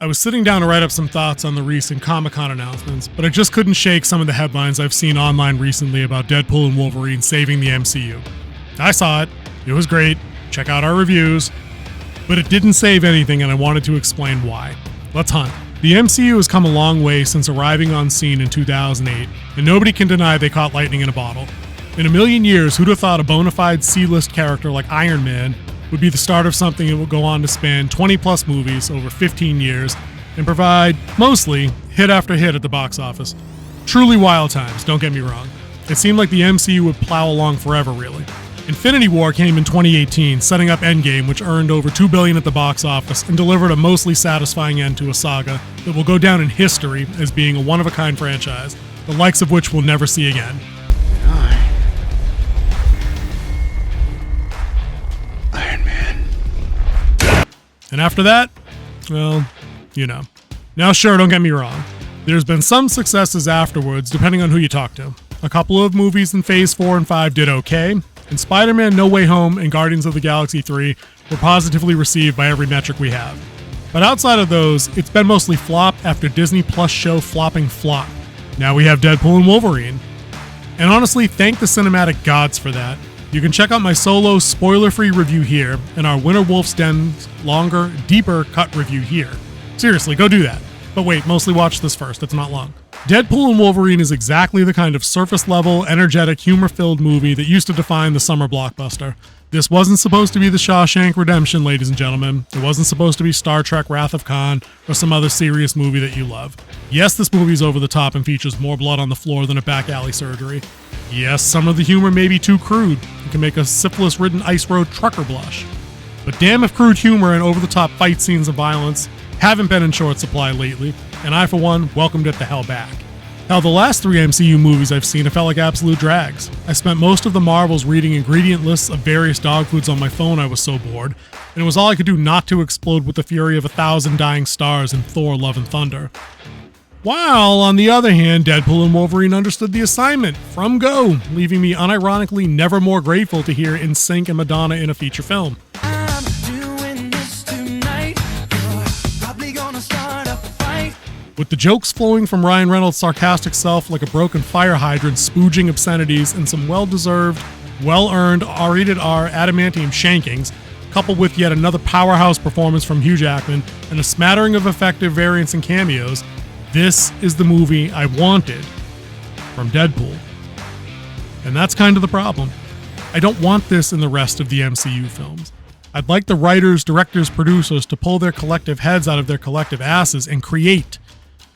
I was sitting down to write up some thoughts on the recent Comic-Con announcements, but I just couldn't shake some of the headlines I've seen online recently about Deadpool and Wolverine saving the MCU. I saw it. It was great. Check out our reviews. But it didn't save anything, and I wanted to explain why. Let's hunt. The MCU has come a long way since arriving on scene in 2008, and nobody can deny they caught lightning in a bottle. In a million years, who'd have thought a bona fide C-list character like Iron Man would be the start of something that would go on to span 20-plus movies over 15 years and provide, mostly, hit after hit at the box office. Truly wild times, don't get me wrong. It seemed like the MCU would plow along forever, really. Infinity War came in 2018, setting up Endgame, which earned over $2 billion at the box office and delivered a mostly satisfying end to a saga that will go down in history as being a one-of-a-kind franchise, the likes of which we'll never see again. Iron Man. And after that, well, you know. Now sure, don't get me wrong. There's been some successes afterwards, depending on who you talk to. A couple of movies in Phase 4 and 5 did okay, and Spider-Man No Way Home and Guardians of the Galaxy 3 were positively received by every metric we have. But outside of those, it's been mostly flop after Disney Plus show flopping flop. Now we have Deadpool and Wolverine. And honestly, thank the cinematic gods for that. You can check out my solo spoiler-free review here and our Winter Wolf's Den's longer, deeper cut review here. Seriously, go do that. But wait, mostly watch this first, it's not long. Deadpool and Wolverine is exactly the kind of surface-level, energetic, humor-filled movie that used to define the summer blockbuster. This wasn't supposed to be the Shawshank Redemption, ladies and gentlemen. It wasn't supposed to be Star Trek Wrath of Khan or some other serious movie that you love. Yes, this movie's over the top and features more blood on the floor than a back alley surgery. Yes, some of the humor may be too crude. It can make a syphilis-ridden ice road trucker blush. But damn if crude humor and over-the-top fight scenes of violence haven't been in short supply lately, and I, for one, welcomed it the hell back. Hell, the last 3 MCU movies I've seen have felt like absolute drags. I spent most of the Marvels reading ingredient lists of various dog foods on my phone. I was so bored, and it was all I could do not to explode with the fury of 1,000 dying stars in Thor: Love and Thunder. While, on the other hand, Deadpool and Wolverine understood the assignment from go, leaving me unironically never more grateful to hear NSYNC and Madonna in a feature film. I'm doing this tonight. You're probably gonna start a fight. With the jokes flowing from Ryan Reynolds' sarcastic self like a broken fire hydrant, spooging obscenities, and some well-deserved, well-earned R-rated R adamantium shankings, coupled with yet another powerhouse performance from Hugh Jackman and a smattering of effective variants and cameos, this is the movie I wanted from Deadpool. And that's kind of the problem. I don't want this in the rest of the MCU films. I'd like the writers, directors, producers to pull their collective heads out of their collective asses and create.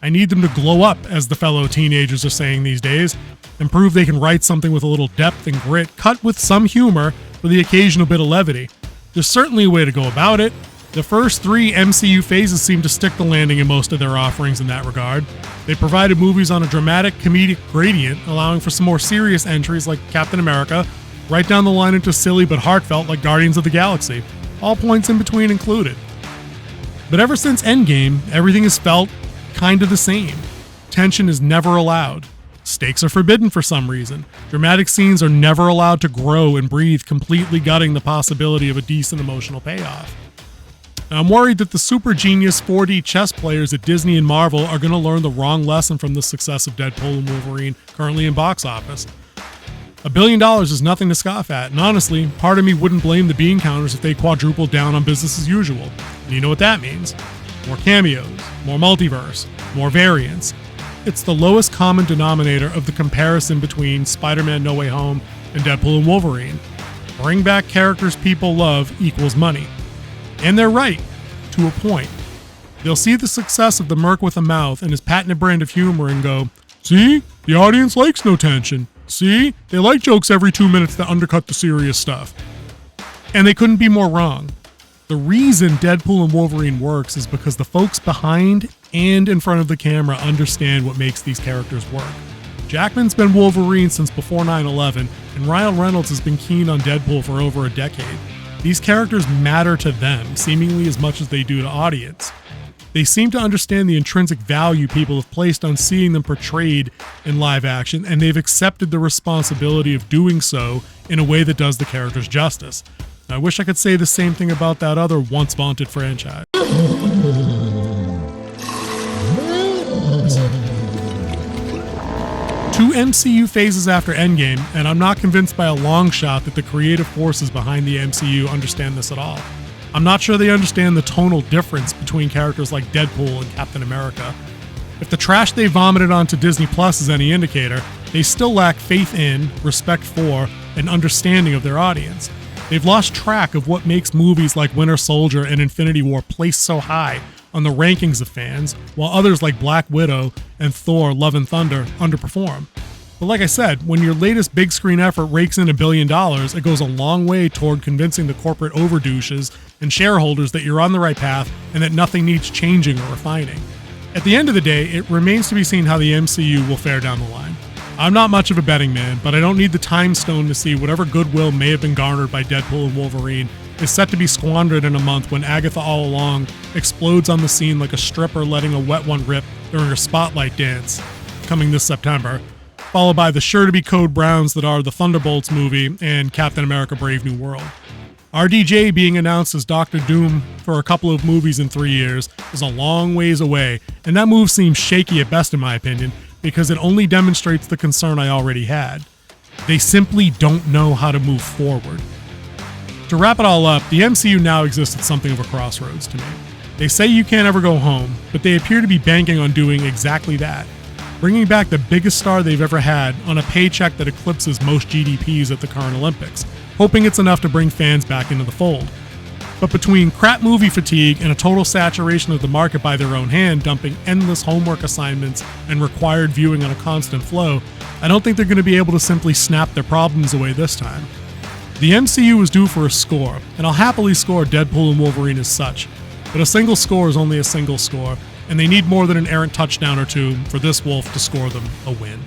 I need them to glow up, as the fellow teenagers are saying these days, and prove they can write something with a little depth and grit, cut with some humor for the occasional bit of levity. There's certainly a way to go about it. The first 3 MCU phases seem to stick the landing in most of their offerings in that regard. They provided movies on a dramatic comedic gradient, allowing for some more serious entries like Captain America, right down the line into silly but heartfelt like Guardians of the Galaxy, all points in between included. But ever since Endgame, everything has felt kind of the same. Tension is never allowed. Stakes are forbidden for some reason. Dramatic scenes are never allowed to grow and breathe, completely gutting the possibility of a decent emotional payoff. Now, I'm worried that the super genius 4D chess players at Disney and Marvel are going to learn the wrong lesson from the success of Deadpool and Wolverine currently in box office. $1 billion is nothing to scoff at, and honestly, part of me wouldn't blame the bean counters if they quadrupled down on business as usual. And you know what that means. More cameos, more multiverse, more variants. It's the lowest common denominator of the comparison between Spider-Man No Way Home and Deadpool and Wolverine. Bring back characters people love equals money. And they're right, to a point. They'll see the success of the Merc with a Mouth and his patented brand of humor and go, see, the audience likes no tension. See, they like jokes every 2 minutes that undercut the serious stuff. And they couldn't be more wrong. The reason Deadpool and Wolverine works is because the folks behind and in front of the camera understand what makes these characters work. Jackman's been Wolverine since before 9/11, and Ryan Reynolds has been keen on Deadpool for over a decade. These characters matter to them, seemingly as much as they do to audience. They seem to understand the intrinsic value people have placed on seeing them portrayed in live action, and they've accepted the responsibility of doing so in a way that does the characters justice. I wish I could say the same thing about that other once vaunted franchise. MCU phases after Endgame, and I'm not convinced by a long shot that the creative forces behind the MCU understand this at all. I'm not sure they understand the tonal difference between characters like Deadpool and Captain America. If the trash they vomited onto Disney Plus is any indicator, they still lack faith in, respect for, and understanding of their audience. They've lost track of what makes movies like Winter Soldier and Infinity War place so high on the rankings of fans, while others like Black Widow and Thor: Love and Thunder underperform. But like I said, when your latest big screen effort rakes in $1 billion, it goes a long way toward convincing the corporate overdouches and shareholders that you're on the right path and that nothing needs changing or refining. At the end of the day, it remains to be seen how the MCU will fare down the line. I'm not much of a betting man, but I don't need the time stone to see whatever goodwill may have been garnered by Deadpool and Wolverine is set to be squandered in a month when Agatha All Along explodes on the scene like a stripper letting a wet one rip during her spotlight dance, coming this September, followed by the sure-to-be Code Browns that are the Thunderbolts movie and Captain America: Brave New World. RDJ being announced as Doctor Doom for a couple of movies in 3 years is a long ways away, and that move seems shaky at best in my opinion, because it only demonstrates the concern I already had. They simply don't know how to move forward. To wrap it all up, the MCU now exists at something of a crossroads to me. They say you can't ever go home, but they appear to be banking on doing exactly that, bringing back the biggest star they've ever had on a paycheck that eclipses most GDPs at the current Olympics, hoping it's enough to bring fans back into the fold. But between crap movie fatigue and a total saturation of the market by their own hand, dumping endless homework assignments and required viewing on a constant flow, I don't think they're going to be able to simply snap their problems away this time. The MCU is due for a score, and I'll happily score Deadpool and Wolverine as such, but a single score is only a single score, and they need more than an errant touchdown or two for this wolf to score them a win.